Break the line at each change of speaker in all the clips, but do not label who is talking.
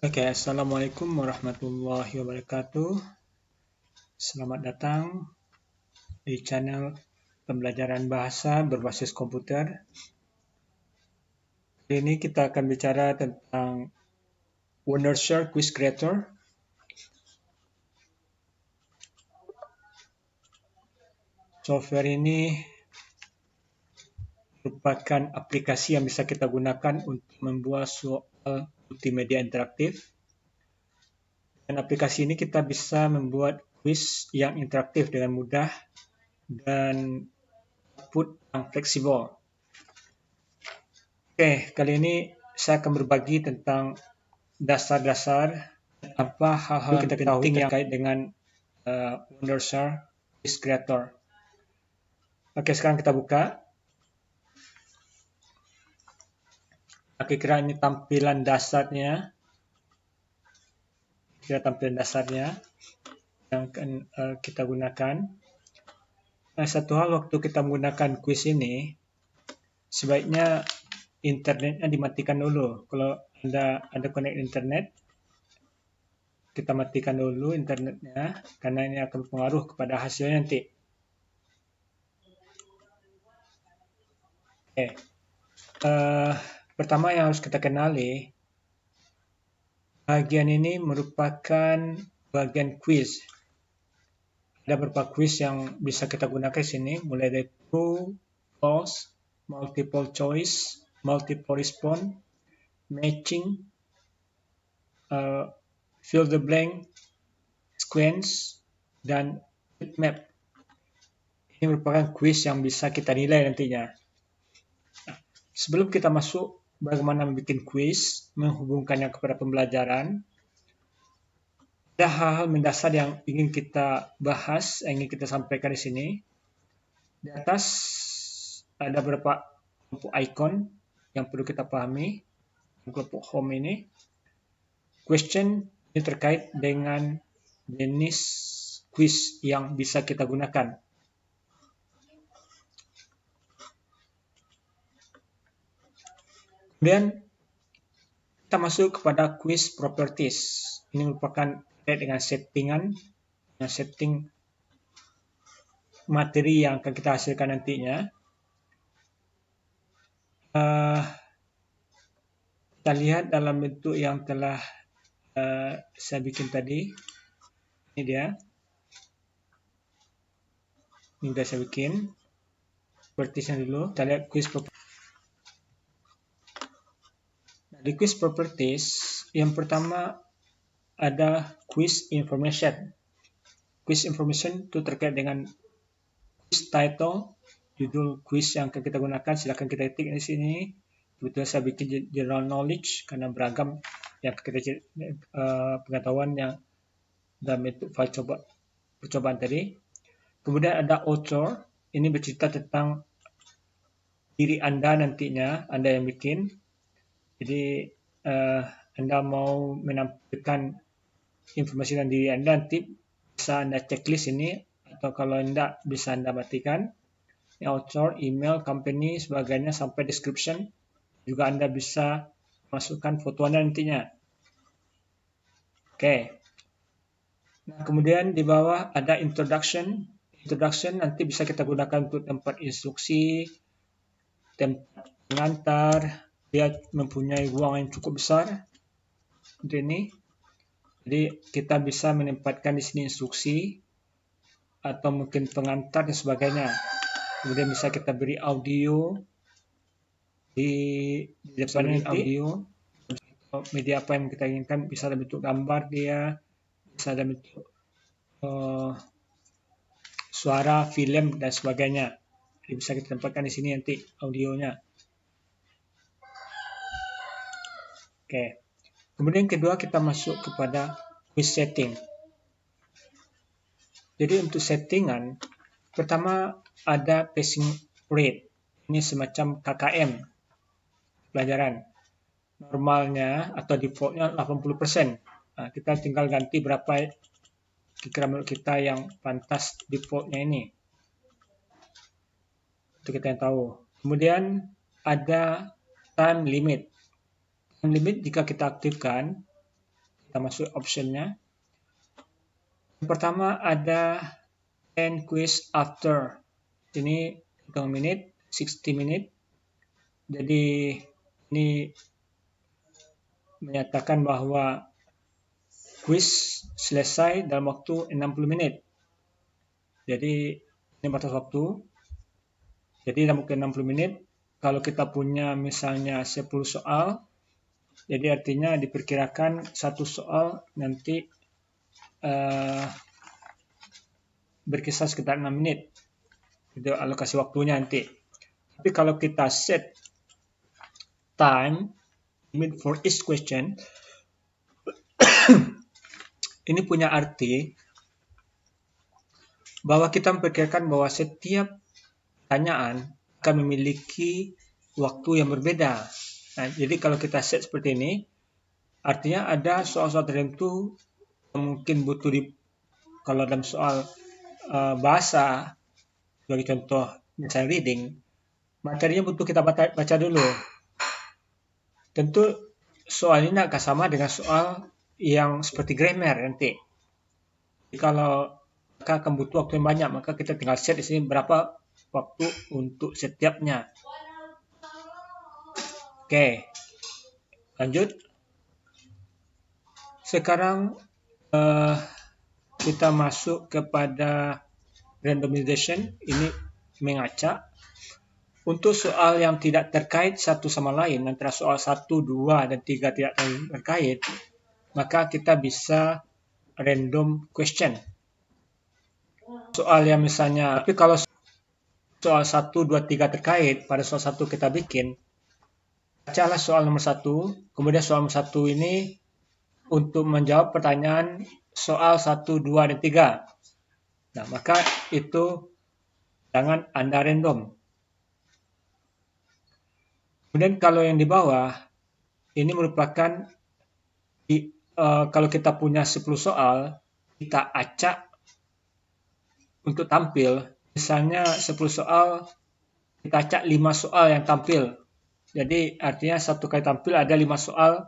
Oke, Assalamualaikum warahmatullahi wabarakatuh. Selamat datang di channel pembelajaran bahasa berbasis komputer. Kali ini kita akan bicara tentang Wondershare Quiz Creator. Software ini merupakan aplikasi yang bisa kita gunakan untuk membuat soal multimedia interaktif. Dan aplikasi ini kita bisa membuat quiz yang interaktif dengan mudah dan output yang fleksibel. Oke, kali ini saya akan berbagi tentang dasar-dasar apa hal-hal kita ketahui terkait dengan Wondershare Quiz Creator. Oke, sekarang kita buka. Kira-kira ini tampilan dasarnya. Yang akan kita gunakan. Satu hal waktu kita menggunakan quiz ini, sebaiknya internetnya dimatikan dulu. Kalau ada connect internet, kita matikan dulu internetnya, karena ini akan berpengaruh kepada hasilnya nanti. Oke. Pertama yang harus kita kenali, bagian ini merupakan bagian quiz. Ada beberapa quiz yang bisa kita gunakan di sini, mulai dari true, false, multiple choice, multiple response, matching, fill the blank, sequence, dan map. Ini merupakan quiz yang bisa kita nilai nantinya. Sebelum kita masuk bagaimana membuat quiz, menghubungkannya kepada pembelajaran, ada hal-hal mendasar yang ingin kita bahas, yang ingin kita sampaikan di sini. Di atas ada beberapa kelompok icon yang perlu kita pahami. Kelompok home ini. Question ini terkait dengan jenis quiz yang bisa kita gunakan. Kemudian kita masuk kepada quiz properties. Ini merupakan terkait dengan setting materi yang akan kita hasilkan nantinya. Kita lihat dalam bentuk yang telah saya bikin tadi. Ini dia. Ini sudah saya bikin. Propertiesnya dulu. Kita lihat quiz properties. Di quiz properties, yang pertama ada quiz information. Quiz information itu terkait dengan quiz title, judul quiz yang akan kita gunakan. Silakan kita ketik di sini. Kebetulan saya bikin general knowledge karena beragam yang kita pengetahuan yang dalam bentuk file percobaan tadi. Kemudian ada author. Ini bercerita tentang diri Anda nantinya, Anda yang bikin. Jadi Anda mau menampilkan informasi tentang diri Anda, nanti bisa Anda checklist ini, atau kalau tidak bisa Anda matikan. Author, email, company, sebagainya sampai description. Juga Anda bisa masukkan foto Anda nantinya. Oke. Nah, kemudian di bawah ada introduction. Introduction nanti bisa kita gunakan untuk tempat instruksi, tempat pengantar. Dia mempunyai ruang yang cukup besar. Seperti ini. Jadi kita bisa menempatkan di sini instruksi atau mungkin pengantar dan sebagainya. Kemudian bisa kita beri audio di depan audio. Media apa yang kita inginkan, bisa dalam bentuk gambar dia, bisa dalam bentuk suara, film dan sebagainya. Jadi bisa kita tempatkan di sini nanti audionya. Oke. Kemudian kedua kita masuk kepada quiz setting. Jadi untuk settingan, pertama ada passing rate. Ini semacam KKM pelajaran. Normalnya atau defaultnya 80%. Nah, kita tinggal ganti berapa kira-kira menurut kita yang pantas defaultnya ini. Itu kita yang tahu. Kemudian ada time limit. Time limit jika kita aktifkan, Kita masuk optionnya. Yang pertama ada 10 quiz after. Ini hitung menit, 60 menit. Jadi ini menyatakan bahwa quiz selesai dalam waktu 60 menit. Jadi ini batas waktu. Jadi dalam waktu 60 menit, kalau kita punya misalnya 10 soal, jadi artinya diperkirakan satu soal nanti berkisar sekitar 6 menit. Itu alokasi waktunya nanti. Tapi kalau kita set time limit for each question, ini punya arti bahwa kita memperkirakan bahwa setiap pertanyaan akan memiliki waktu yang berbeda. Nah, jadi kalau kita set seperti ini, artinya ada soal-soal tertentu yang mungkin butuh kalau dalam soal bahasa, sebagai contoh misalnya reading, materinya butuh kita baca dulu. Tentu soal ini akan sama dengan soal yang seperti grammar nanti. Jadi kalau akan butuh waktu yang banyak, maka kita tinggal set di sini berapa waktu untuk setiapnya. Oke, lanjut. Sekarang kita masuk kepada randomization. Ini mengacak. Untuk soal yang tidak terkait satu sama lain, antara soal 1, 2, dan 3 tidak terkait, maka kita bisa random question. Soal yang misalnya, tapi kalau soal 1, 2, 3 terkait, pada soal 1 kita bikin, bacalah soal nomor 1, kemudian soal nomor 1 ini untuk menjawab pertanyaan soal 1, 2, dan 3. Nah, maka itu jangan Anda random. Kemudian kalau yang di bawah, ini merupakan kalau kita punya 10 soal, kita acak untuk tampil. Misalnya 10 soal, kita acak 5 soal yang tampil. Jadi artinya satu kali tampil ada 5 soal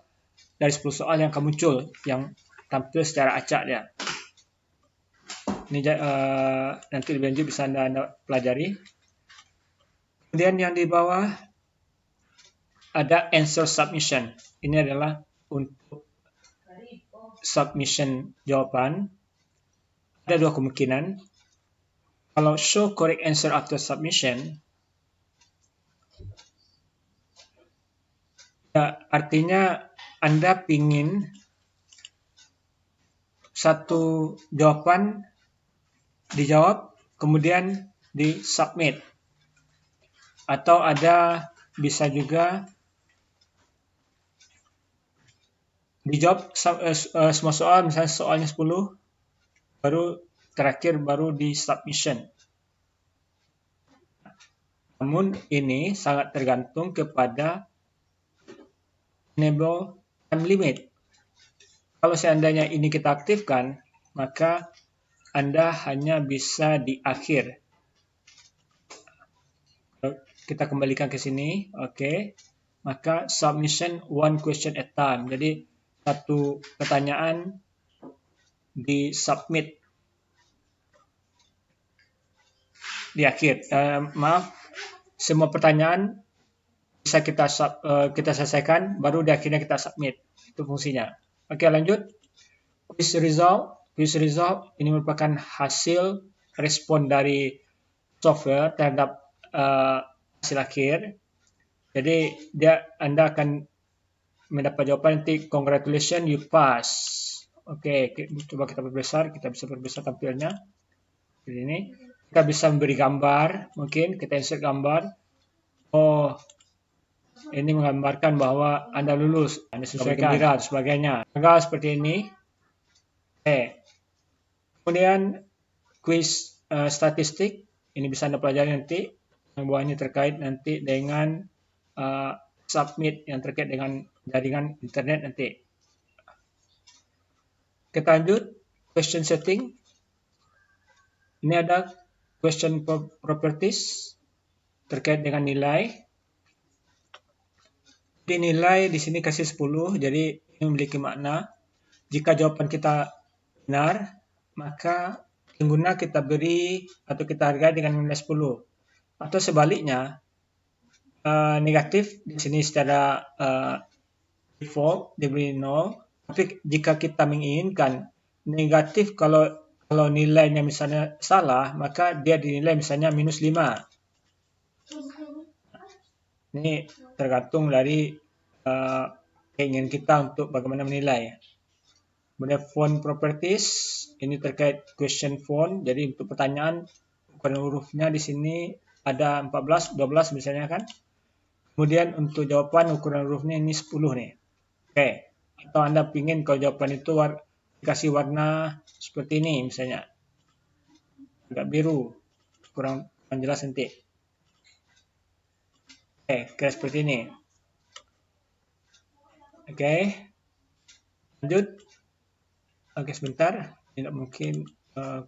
dari 10 soal yang akan muncul, yang tampil secara acak dia. Ini nanti lebih lanjut bisa Anda pelajari. Kemudian yang di bawah ada answer submission. Ini adalah untuk submission jawaban. Ada dua kemungkinan. Kalau show correct answer after submission, ya, artinya Anda ingin satu jawaban dijawab, kemudian disubmit. Atau ada bisa juga dijawab semua soal, misalnya soalnya 10, baru terakhir baru di submission. Namun ini sangat tergantung kepada enable time limit. Kalau seandainya ini kita aktifkan, maka Anda hanya bisa di akhir. Kita kembalikan ke sini, oke. Maka submission one question at time. Jadi satu pertanyaan di submit di akhir. Semua pertanyaan bisa kita selesaikan, baru di akhirnya kita submit. Itu fungsinya. Oke, lanjut. Quiz result. Quiz result ini merupakan hasil respon dari software terhadap hasil akhir. Jadi Anda akan mendapat jawaban nanti, congratulations you pass. Oke, coba kita perbesar, kita bisa perbesar tampilnya. Seperti ini. Kita bisa memberi gambar, mungkin kita insert gambar. Oh, ini menggambarkan bahwa Anda lulus, Anda sesuaikan gembira, sebagainya. Tanggal seperti ini. Oke. Kemudian quiz statistik, ini bisa Anda pelajari nanti. Yang bawah ini terkait nanti dengan submit yang terkait dengan jaringan internet nanti. Kita lanjut, question setting. Ini ada question properties terkait dengan nilai. Di nilai di sini kasih 10, jadi ini memiliki makna jika jawaban kita benar, maka pengguna kita beri atau kita hargai dengan nilai 10. Atau sebaliknya, negatif di sini secara default diberi 0. Tapi jika kita menginginkan negatif kalau nilainya misalnya salah, maka dia dinilai misalnya -5. Ini tergantung dari keinginan kita untuk bagaimana menilai. Kemudian font properties, ini terkait question font. Jadi untuk pertanyaan, ukuran hurufnya di sini ada 14, 12 misalnya kan. Kemudian untuk jawaban ukuran hurufnya ini 10 nih. Oke. Atau Anda ingin kalau jawaban itu dikasih warna seperti ini misalnya. Agak biru. Kurang jelas nanti. Oke, kira seperti ini. Oke. Lanjut. Oke, sebentar. Tidak mungkin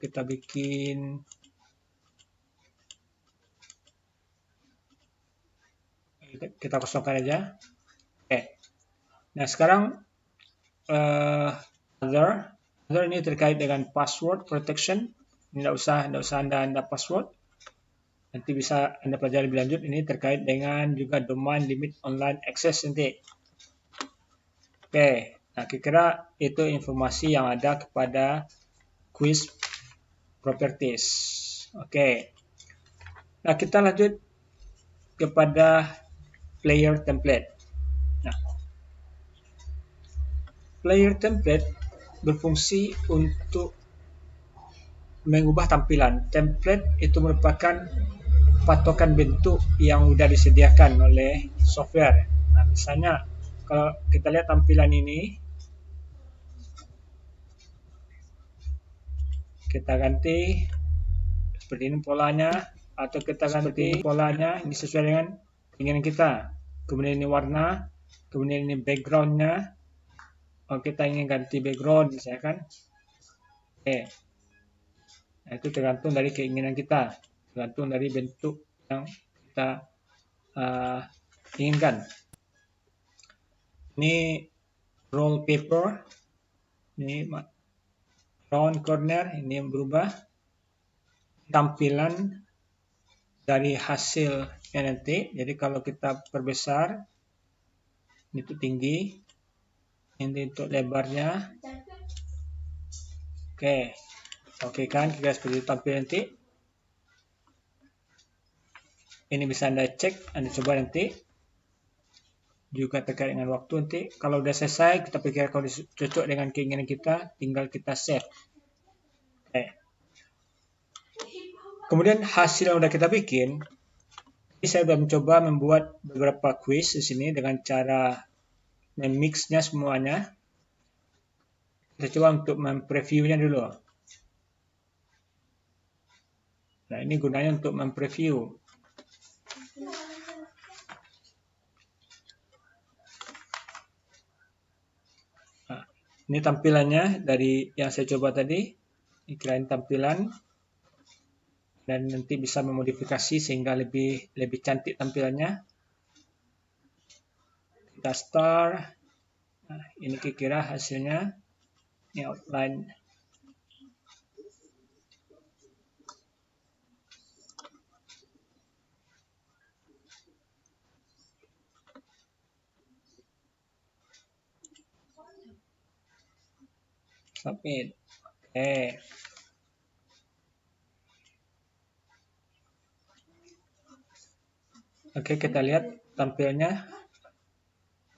kita bikin kita kosongkan aja. Oke. Nah, sekarang other ini terkait dengan password protection. Tidak usah Anda password. Nanti bisa Anda pelajari lebih lanjut. Ini terkait dengan juga domain limit online access nanti. Oke. Nah, kira-kira itu informasi yang ada kepada quiz properties. Oke. Nah, kita lanjut kepada player template. Nah, player template berfungsi untuk mengubah tampilan. Template itu merupakan patokan bentuk yang sudah disediakan oleh software. Nah, misalnya kalau kita lihat tampilan ini, kita ganti seperti ini polanya, atau kita ganti polanya ini sesuai dengan keinginan kita. Kemudian ini warna, kemudian ini backgroundnya. Kalau kita ingin ganti background misalnya kan. Oke. Nah, itu tergantung dari keinginan kita, tergantung dari bentuk yang kita inginkan. Ini roll paper, ini round corner, ini yang berubah tampilan dari hasilnya nanti. Jadi kalau kita perbesar, itu tinggi, ini untuk lebarnya. Oke kan, kita seperti itu tampil nanti. Ini bisa Anda cek, Anda coba nanti. Juga terkait dengan waktu nanti. Kalau sudah selesai, kita pikir kalau cocok dengan keinginan kita, tinggal kita save. Oke. Kemudian hasil yang sudah kita bikin, ini saya sudah mencoba membuat beberapa quiz di sini dengan cara memixnya semuanya. Kita coba untuk mempreviewnya dulu. Nah, ini gunanya untuk mempreview. Nah, ini tampilannya dari yang saya coba tadi. Ini kirain tampilan. Dan nanti bisa memodifikasi sehingga lebih cantik tampilannya. Kita start. Nah, ini kira-kira hasilnya. Ini outline. Submit. Oke. Oke, kita lihat tampilnya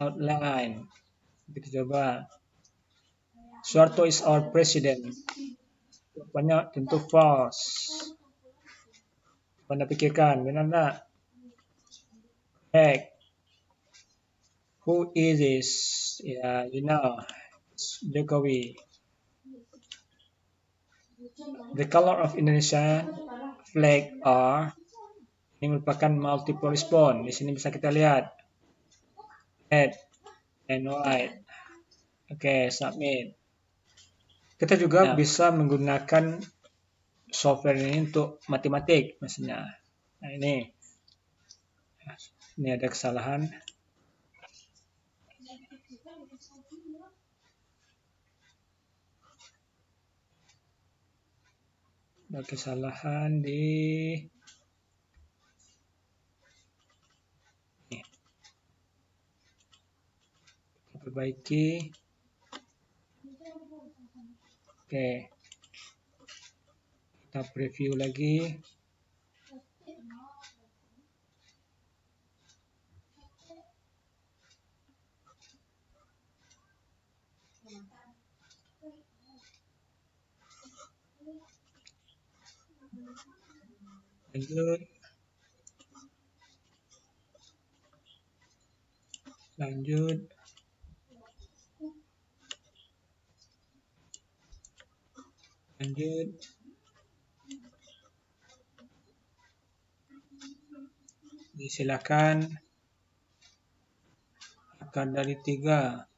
outline. Kita coba. Suharto is our president. Jawabannya tentu false. Anda pikirkan, benar enggak? Correct. Who is this? Ya, you know. It's Jokowi. The color of Indonesia flag are, ini merupakan multiple response. Di sini bisa kita lihat red and white. Oke, submit. Kita juga bisa menggunakan software ini untuk matematik, misalnya. Nah, ini ada kesalahan. Ada kesalahan di ini. Kita perbaiki. Oke. Kita preview lagi. Lanjut. Lanjut. Lanjut. Silakan. Akar dari 3.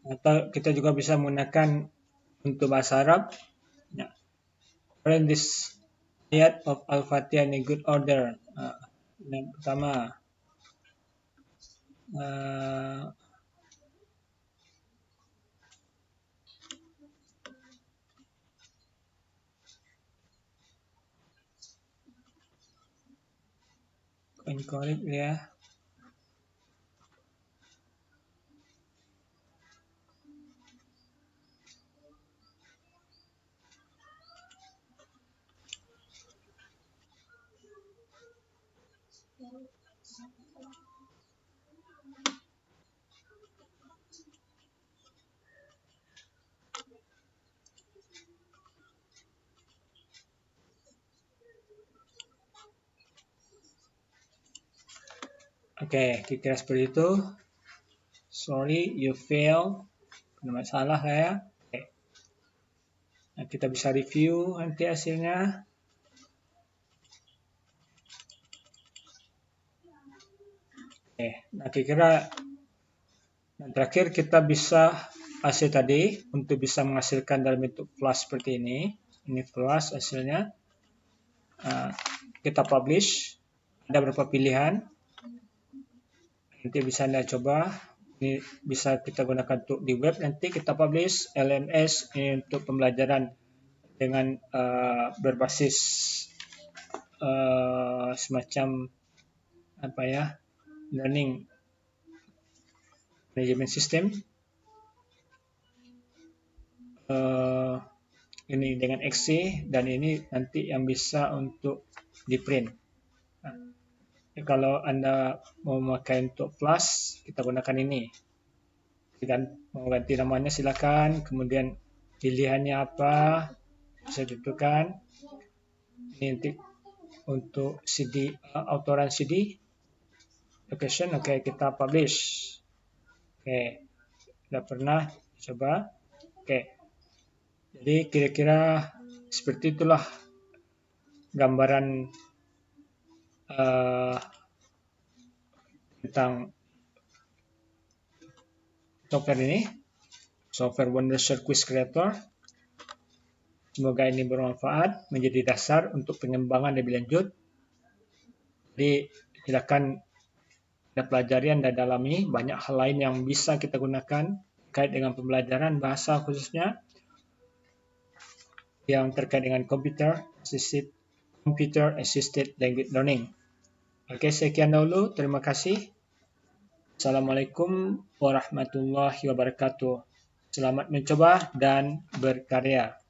Atau kita juga bisa menggunakan untuk bahasa Arab. Ya. Read this ayat of Al-Fatihah in a good order. Yang pertama, incorrect ya. Oke, kira-kira seperti itu. Sorry, you fail. Ada masalah lah ya. Oke. Nah, kita bisa review nanti hasilnya. Oke, nah kira-kira terakhir kita bisa hasil tadi untuk bisa menghasilkan dalam bentuk flash seperti ini. Ini flash hasilnya. Kita publish. Ada beberapa pilihan. Nanti bisa Anda coba. Ini bisa kita gunakan untuk di web. Nanti kita publish LMS ini untuk pembelajaran dengan berbasis semacam apa ya, learning management system. Ini dengan XC dan ini nanti yang bisa untuk di print. Kalau Anda mau memakai untuk Flash, kita gunakan ini. Dan mau ganti namanya silakan. Kemudian pilihannya apa, bisa ditentukan. Ini nanti untuk CD, autoran CD. Location, oke, kita publish. Oke, sudah pernah coba. Oke, jadi kira-kira seperti itulah gambaran tentang software ini, software Wondershare Quiz Creator. Semoga ini bermanfaat, menjadi dasar untuk pengembangan lebih lanjut. Jadi silakan Anda pelajari, Anda dalami, banyak hal lain yang bisa kita gunakan terkait dengan pembelajaran bahasa khususnya yang terkait dengan computer assisted language learning. Oke, sekian dahulu. Terima kasih. Assalamualaikum warahmatullahi wabarakatuh. Selamat mencoba dan berkarya.